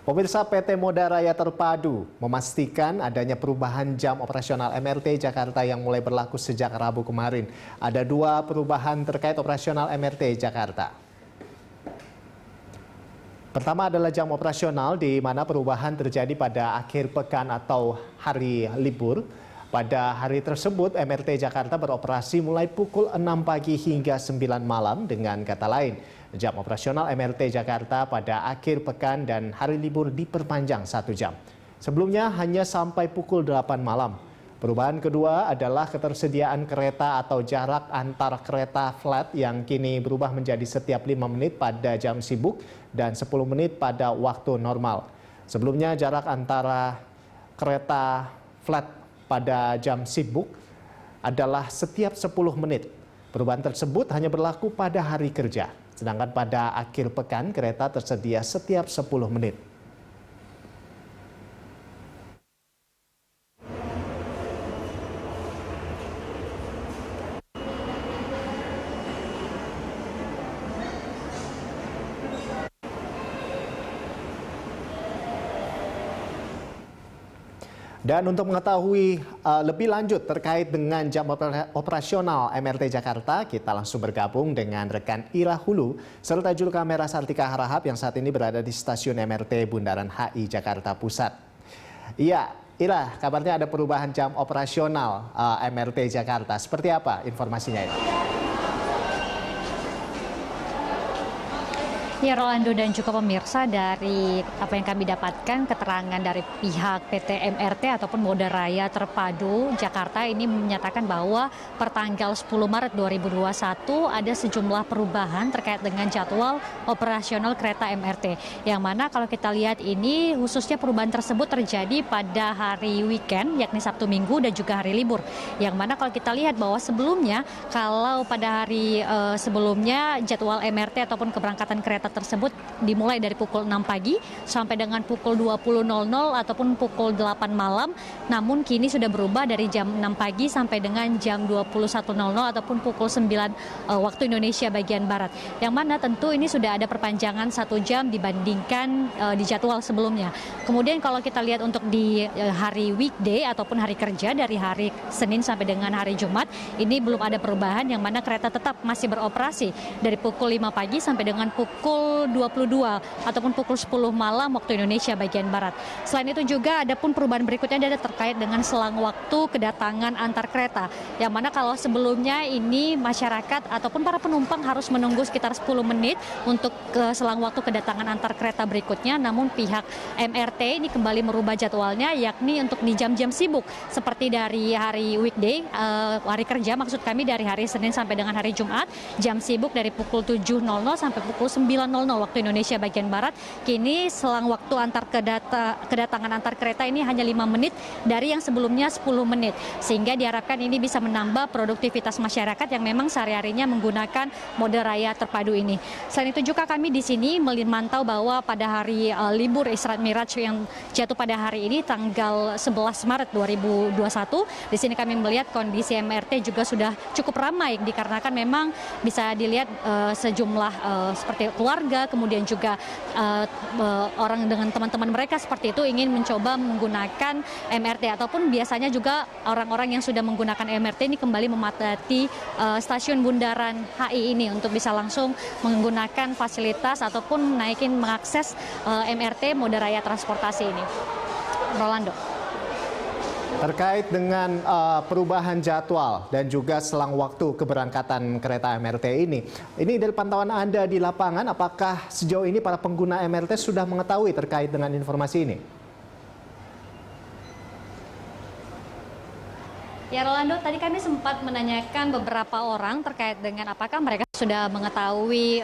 Pemirsa, PT Moda Raya Terpadu memastikan adanya perubahan jam operasional MRT Jakarta yang mulai berlaku sejak Rabu kemarin. Ada dua perubahan terkait operasional MRT Jakarta. Pertama adalah jam operasional, di mana perubahan terjadi pada akhir pekan atau hari libur. Pada hari tersebut, MRT Jakarta beroperasi mulai pukul 6 pagi hingga 9 malam. Dengan kata lain, jam operasional MRT Jakarta pada akhir pekan dan hari libur diperpanjang 1 jam. Sebelumnya hanya sampai pukul 8 malam. Perubahan kedua adalah ketersediaan kereta atau jarak antar kereta flat yang kini berubah menjadi setiap 5 menit pada jam sibuk dan 10 menit pada waktu normal. Sebelumnya jarak antara kereta flat pada jam sibuk adalah setiap 10 menit. Perubahan tersebut hanya berlaku pada hari kerja, sedangkan pada akhir pekan kereta tersedia setiap 10 menit. Dan untuk mengetahui lebih lanjut terkait dengan jam operasional MRT Jakarta, kita langsung bergabung dengan rekan Ira Hulu serta juru kamera Sartika Harahap yang saat ini berada di stasiun MRT Bundaran HI Jakarta Pusat. Iya, Ira, kabarnya ada perubahan jam operasional MRT Jakarta. Seperti apa informasinya ini? Ya, Rolando dan juga pemirsa, dari apa yang kami dapatkan, keterangan dari pihak PT MRT ataupun Moda Raya Terpadu Jakarta ini menyatakan bahwa pertanggal 10 Maret 2021 ada sejumlah perubahan terkait dengan jadwal operasional kereta MRT. Yang mana kalau kita lihat ini khususnya perubahan tersebut terjadi pada hari weekend, yakni Sabtu Minggu dan juga hari libur. Yang mana kalau kita lihat bahwa sebelumnya, kalau pada hari sebelumnya jadwal MRT ataupun keberangkatan kereta tersebut dimulai dari pukul 6 pagi sampai dengan pukul 20.00 ataupun pukul 8 malam. Namun kini sudah berubah dari jam 6 pagi sampai dengan jam 21.00 ataupun pukul 9 waktu Indonesia bagian Barat. Yang mana tentu ini sudah ada perpanjangan 1 jam dibandingkan di jadwal sebelumnya. Kemudian kalau kita lihat untuk di hari weekday ataupun hari kerja dari hari Senin sampai dengan hari Jumat, ini belum ada perubahan, yang mana kereta tetap masih beroperasi dari pukul 5 pagi sampai dengan pukul 22 ataupun pukul 10 malam waktu Indonesia bagian Barat. Selain itu juga ada pun perubahan berikutnya ada terkait dengan selang waktu kedatangan antar kereta. Yang mana kalau sebelumnya ini masyarakat ataupun para penumpang harus menunggu sekitar 10 menit untuk selang waktu kedatangan antar kereta berikutnya. Namun pihak MRT ini kembali merubah jadwalnya, yakni untuk di jam-jam sibuk seperti dari hari weekday, hari kerja maksud kami, dari hari Senin sampai dengan hari Jumat, jam sibuk dari pukul 7.00 sampai pukul 9.00 waktu Indonesia bagian Barat. Kini selang waktu kedatangan antar kereta ini hanya 5 menit dari yang sebelumnya 10 menit. Sehingga diharapkan ini bisa menambah produktivitas masyarakat yang memang sehari-harinya menggunakan Moda Raya Terpadu ini. Selain itu juga kami di sini memantau bahwa pada hari libur Isra Miraj yang jatuh pada hari ini tanggal 11 Maret 2021, di sini kami melihat kondisi MRT juga sudah cukup ramai, dikarenakan memang bisa dilihat sejumlah seperti keluarga, kemudian juga orang dengan teman-teman mereka seperti itu ingin mencoba menggunakan MRT, ataupun biasanya juga orang-orang yang sudah menggunakan MRT ini kembali memadati stasiun Bundaran HI ini untuk bisa langsung menggunakan fasilitas ataupun mengakses MRT Moda Raya Transportasi ini. Rolando. Terkait dengan perubahan jadwal dan juga selang waktu keberangkatan kereta MRT ini dari pantauan Anda di lapangan, apakah sejauh ini para pengguna MRT sudah mengetahui terkait dengan informasi ini? Ya, Rolando, tadi kami sempat menanyakan beberapa orang terkait dengan apakah mereka sudah mengetahui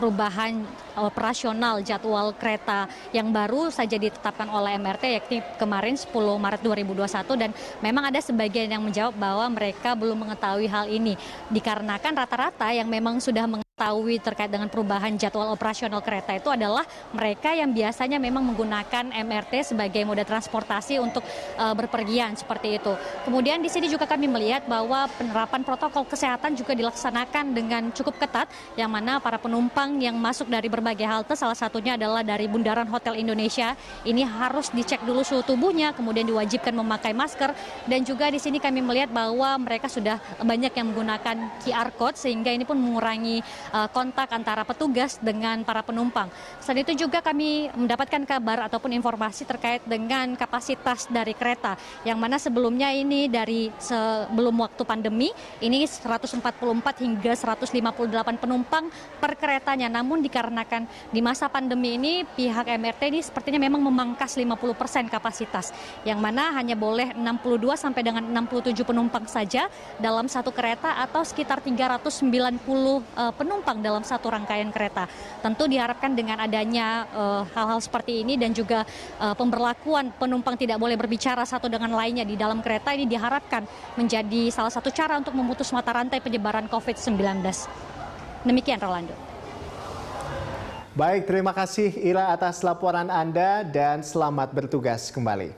perubahan operasional jadwal kereta yang baru saja ditetapkan oleh MRT, yakni kemarin 10 Maret 2021, dan memang ada sebagian yang menjawab bahwa mereka belum mengetahui hal ini, dikarenakan rata-rata yang memang sudah mengetahui ketahui terkait dengan perubahan jadwal operasional kereta itu adalah mereka yang biasanya memang menggunakan MRT sebagai moda transportasi untuk berpergian seperti itu. Kemudian di sini juga kami melihat bahwa penerapan protokol kesehatan juga dilaksanakan dengan cukup ketat, yang mana para penumpang yang masuk dari berbagai halte, salah satunya adalah dari Bundaran Hotel Indonesia, ini harus dicek dulu suhu tubuhnya, kemudian diwajibkan memakai masker, dan juga di sini kami melihat bahwa mereka sudah banyak yang menggunakan QR code, sehingga ini pun mengurangi kontak antara petugas dengan para penumpang. Selain itu juga kami mendapatkan kabar ataupun informasi terkait dengan kapasitas dari kereta, yang mana sebelumnya ini dari sebelum waktu pandemi ini 144 hingga 158 penumpang per keretanya. Namun dikarenakan di masa pandemi ini pihak MRT ini sepertinya memang memangkas 50% kapasitas, yang mana hanya boleh 62 sampai dengan 67 penumpang saja dalam satu kereta, atau sekitar 390 penumpang dalam satu rangkaian kereta. Tentu diharapkan dengan adanya hal-hal seperti ini dan juga pemberlakuan penumpang tidak boleh berbicara satu dengan lainnya di dalam kereta, ini diharapkan menjadi salah satu cara untuk memutus mata rantai penyebaran COVID-19. Demikian, Rolando. Baik, terima kasih Ira atas laporan Anda dan selamat bertugas kembali.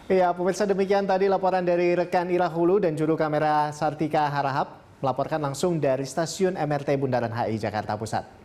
Ya, pemirsa, demikian tadi laporan dari rekan Ira Hulu dan juru kamera Sartika Harahap melaporkan langsung dari stasiun MRT Bundaran HI Jakarta Pusat.